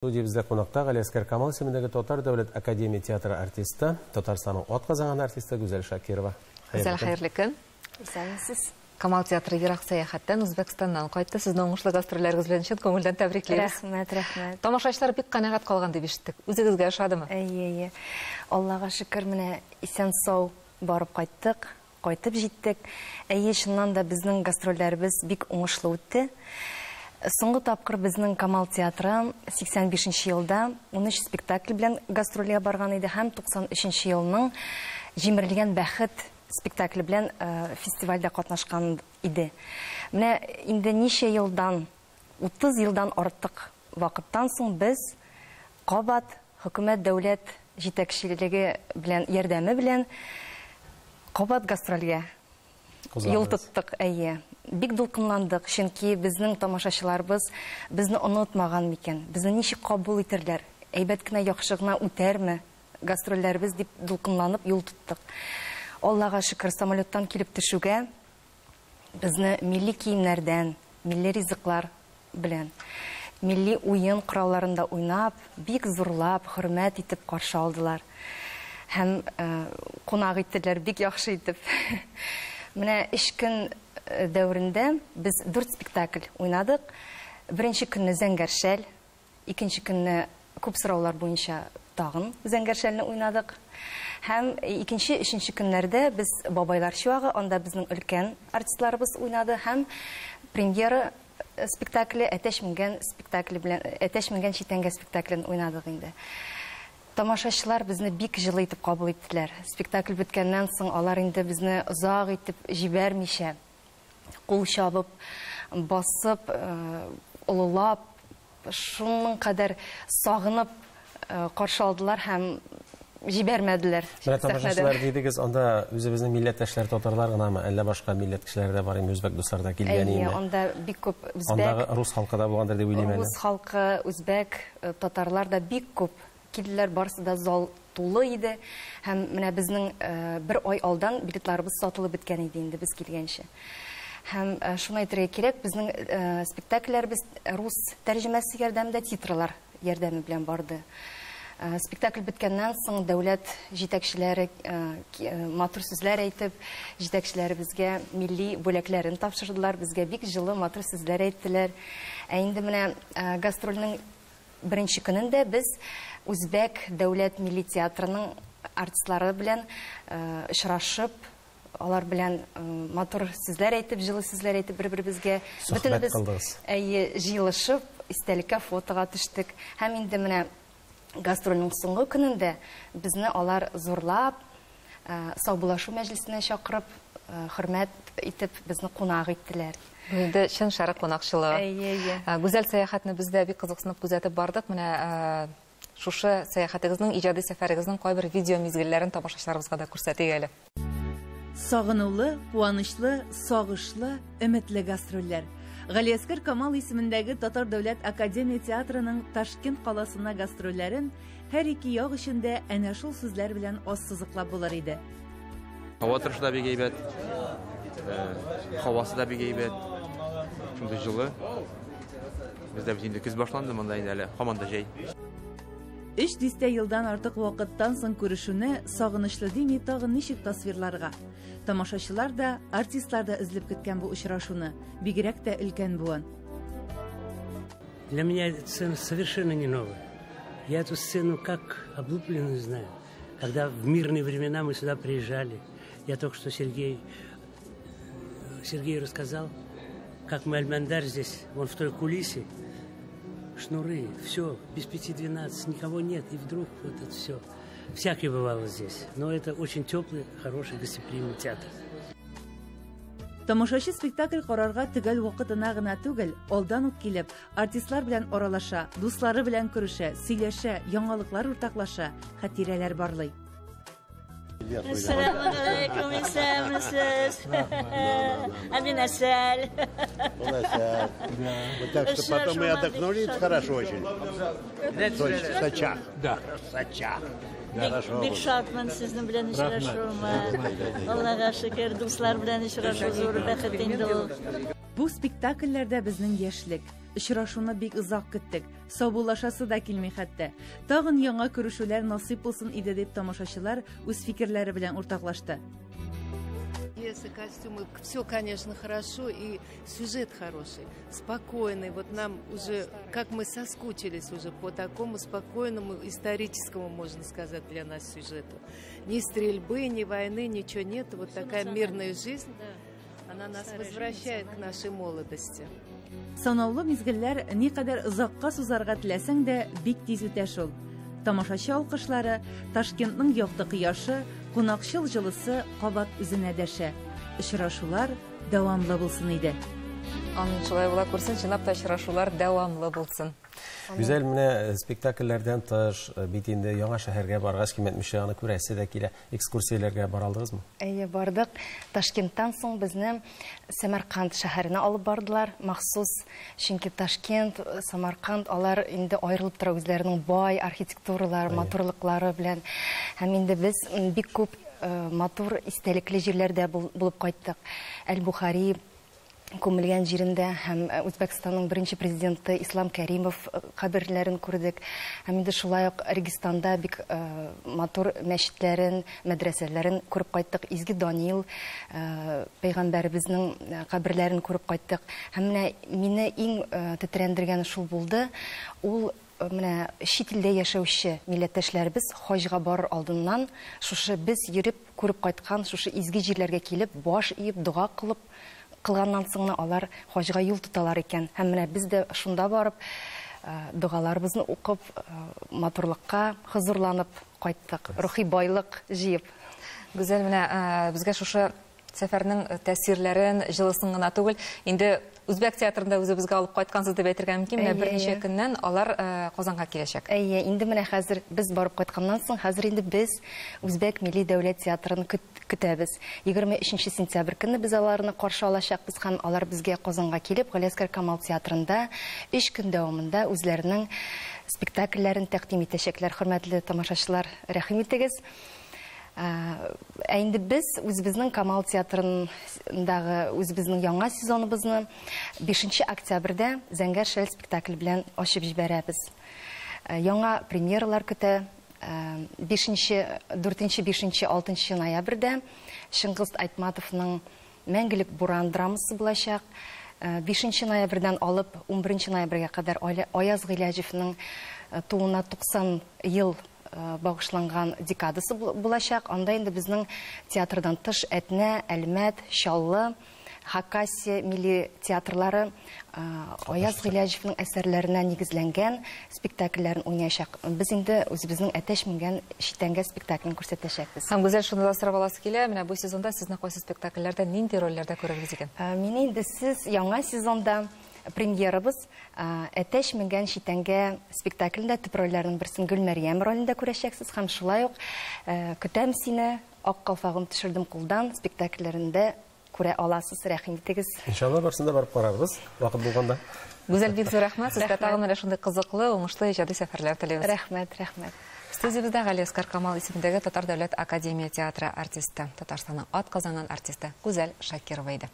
Студиябызда қонақта Галиаскар Камал исемендәге Татар дәүләт академия театры артисты, Татарстанның атказанган артисты Гүзәл Шакирова. Гүзәл, хәерле көн. Исәнмесез. Камал театры ерак сәяхәттән Үзбәкстаннан кайтты. Сезнең уңышлы гастрольләрегез белән чын күңелдән тәбрикләйбез. Рәхмәт. Тамашачылар бик канәгать калган дип ишеттек. Үзегезгә ошадымы? Әйе. Аллага шөкер, менә исән-сау барып кайттык, кайтып җиттек. Әйе, шуннан да безнең гастрольләребез бик уңышлы үтте. Соңгы тапкыр безнең Камал театры 85 елда 13 спектакль белән гастрольгә барган иде һәм 93 елның Җимерелгән бәхет спектакль белән фестивальдә катнашкан иде. Менә инде ничә елдан, 30 елдан артык вакыттан соң без кабат хөкүмәт дәүләт җитәкчелеге белән ярдәме белән кабат гастрольгә юл тоттык. Әйе. Бик дулкынландык, чөнки безнең тамашачыларыбыз безне онытмаган микән. Безне ничек кабул итерләр? Әйбәт кенә, яхшы гына үтәрме гастрольләребез дип дулкынланып юл тоттык. Аллага шөкер, самолеттан килеп төшүгә безне милли киемнәрдән, милли ризыклар белән, милли уен коралларында уйнап, бик зурлап, хөрмәт итеп каршы алдылар. Һәм кунак иттеләр бик яхшы итеп. Менә 3 көн дәврендә без 4 спектакль уйнадык. Беренче көнне Зәңгәршәл, икенче көнне күп сораулар буенча тагын Зәңгәршәлне уйнадык. Һәм икенче, өченче көннәрдә без Бабайлар чуагы, анда безнең өлкән артистларыбыз уйнады һәм премьера спектакле Әтәшмәгән спектакле белән Әтәшмәгән читәнгә спектаклен уйнадык инде. Тамашачылар безне бик җылы итеп кабул иттеләр. Спектакль беткәннән соң алар инде безне озак итеп җибәрмичә, кул чабып, басып, улылап, шуның кадәр сагынып каршы алдылар һәм җибәрмәделәр. Менә тамашачылар дидегез, анда үзебезнең милләттәшләр татарлар гынамы, әллә башка милләт кешеләре дә бар инде, үзбәк дуслар да килгән инде. Әйе, анда бик күп үзбәк. Анда рус халкы да булгандыр дип уйлыйм әле. Рус халкы, үзбәк, татарлар да бик күп килделәр, барысы да зал тулы иде. Һәм менә безнең 1 ай алдан билетларыбыз сатылып беткән иде инде без килгәнче. Һәм шуны әйтергә кирәк, безнең спектакльләребез рус тәрҗемәсе ярдәмендә, титрлар ярдәме белән барды. Спектакль беткәннән соң дәүләт җитәкчеләре матур сүзләр әйтеп, җитәкчеләребезгә милли бүләкләрен тапшырдылар, безгә бик җылы матур сүзләр әйттеләр. Инде менә гастрольнең беренче көнендә без Үзбәк дәүләт милли театрының артистлары белән очрашып, алар белән матур сүзләр әйтеп, җылы сүзләр әйтеп, бер-беребезгә бөтенебез җыелышып, истәлеккә фотога төштек. Һәм инде менә гастрольнең соңгы көнендә безне алар зурлап, саубулашу мәҗлесенә чакырып, хөрмәт итеп безне кунак иттеләр. Инде чын шәрык кунакчылыгы. Әйе. Гүзәл сәяхәтне бездә бик кызыксынып күзәтеп бардык. Менә шушы сәяхәтегезнең, иҗади сәфәрегезнең кайбер видео мизгелләрен тамашачыларыбызга да күрсәтик әле. Сагынулы, куанычлы, сагышлы, өметле гастрольләр. Галиаскар Камал исемендәге Татар дәүләт академия театрының Ташкент каласына гастрольләрен һәр ике як эчендә әнә шул сүзләр белән ассызыклап булыр иде. Һава торышы да бик әйбәт, һавасы да бик әйбәт, шундый җылы. Бездә бит инде көз башланды, монда инде әле һаман да җәй. 300 елдан артык вакыттан соң күрешүне сагынычлы дими тагын ничек тасвирларга. Тамашачылар да, артистлар да эзлеп көткән бу очрашуны, бигрәк тә өлкән буын. Для меня эта сцена совершенно не новая. Я эту сцену как облупленную знаю. Когда в мирные времена мы сюда приезжали, я только что Сергей рассказал, как мы Альмандар здесь, вон в той кулисе, шнуры, все, без 5:12, никого нет, и вдруг вот это все. Всякое бывало здесь, но это очень теплый, хороший, гостеприимный театр. Тамашачы спектакль карарга төгәл вакытына гына түгел, алдан ук килеп, артистлар белән аралаша, дуслары белән күрешә, сөйләшә, яңалыклар уртаклаша, хатирәләр барлый. Assalamu alaikum, исәнмесез. Амин Асәл. Так что потом мы отдохнули, хорошо очень. В Сочах. Да, в Сочах. Бик шатман сезнең белән очрашуыма. Аллага шөкер, дуслар белән очрашу зур бәхет инде ул. Бу спектакльләрдә безнең яшьлек, Очрашуны бик озак көттек. Саубуллашасы да килми хәтта. Тагын яңа күрешүләр насыйп булсын иде дип тамашачылар үз фикерләре белән уртаклашты. Пьесы, костюмы, все, конечно, хорошо, и сюжет хороший, спокойный. Вот нам уже, как мы соскучились уже по такому спокойному, историческому, можно сказать, для нас сюжету. Ни стрельбы, ни войны, ничего нет. Вот такая мирная жизнь, она нас возвращает к нашей молодости. Санаулы мизгелләр никадәр озакка сузарга теләсәң дә бик тиз үтә шул. Тамашачы алкышлары, Ташкентның якты кояшы, кунакчыл җылысы кабат үзенә дәшә. Очрашулар дәвамлы булсын иде. Аның шулай була күрсен, чынлап та очрашулар дәвамлы булсын. Güzel менә спектакльләрдән тыш, бит инде яңа шәһәргә баргач кыйммәтле аны күрәсе дә килә. Экскурсияләргә бара алдыгызмы? Әйе, бардык. Ташкенттан соң безне Самарканд шәһәренә алып бардылар махсус. Чөнки Ташкент, Самарканд алар инде аерылып тора үзләренең бай архитектуралары, матурлыклары белән. Һәм инде без бик күп матур истәлекле җирләрдә булып кайттык. Әл-Бухари күмелгән җирендә һәм Үзбәкстанның беренче президенты Ислам Кәримов каберләрен күрдек. Һәм инде шулай ук Регистанда бик матур мәчетләрен, мәдрәсәләрен күреп кайттык. Изге Даниил пәйгамбәребезнең каберләрен күреп кайттык. Һәм менә мине иң тетрәндергәне шул булды. Ул менә чит илдә яшәүче милләттәшләребез хаҗга барыр алдыннан шушы без йөреп күреп кайткан шушы изге җирләргә килеп, баш иеп, дуга кылганнан соң алар хаҗга юл тоталар икән. Һәм менә без дә шунда барып, дугаларыбызны укып, матурлыкка хозурланып кайттык, рухи байлык җыеп. Гүзәл, менә безгә шушы сәфәрнең тәэсирләрен, җылысын гына түгел, инде Үзбәк театрында үзебезгә алып кайткансыз дип әйтергә мөмкин. Менә берничә көннән алар Казанга киләчәк. Әйе, инде менә хәзер без барып кайтканнан соң, хәзер инде без Үзбәк Милли дәүләт театрын көтәбез. 23 сентябрь көнне без аларны каршы алачакбыз һәм алар безгә Казанга килеп, Галиәскәр Камал театрында 3 көн дәвамында үзләренең спектакльләрен тәкъдим итәчәкләр. Хөрмәтле тамашачылар, рәхим итегез. Инде без үзебезнең Камал театрындагы үзебезнең яңа сезоныбызны 5 октябрьдә Зәңгәр шәл спектакль белән ачып җибәрәбез. Яңа премьералар көтә. 4-5, 6 ноябрьдә Шыңгыз Айтматовның Мәңгелек буран драмасы булачак. 5 ноябрьдән алып 11 ноябрьгә кадәр Аяз Гыйләҗевнең тууына 90 ел багышланган декадасы булачак. Анда инде безнең театрдан тыш Әтнә, Әлмәт, Чаллы, Хакасия милли театрлары Аяз Гыйләҗевнең әсәрләренә нигезләнгән спектакльләрен уйнаячак. Без инде үзебезнең әтәшмәгән читәнгә спектакльне күрсәтәчәкбез. Һәм Гүзәл, шунда да сорап аласы килә, менә бу сезонда сезне кайсы спектакльләрдә, нинди рольләрдә күрергез икән? Мине инде сез яңа сезонда премьерабыз әтәшмәгән читәнгә спектакльдә төп рольләрнең берсен Гөлмәрьям ролендә күрәчәксез һәм шулай ук көтәм сине ак калфагым төшердем кулдан спектакльләрендә күрә аласыз, рәхим итегез. Иншалла барсында барып карарбыз, вакыт булганда. Гүзәл, бик зур рәхмәт. Сезгә тагын менә шундый кызыклы, уңышлы иҗади сәфәрләр теләйбез. Рәхмәт. Студиябездә Галиәскәр Камал исемендәге Татар дәүләт академия театры артисты, Татарстанның атказанган артисты Гүзәл Шакирова иде.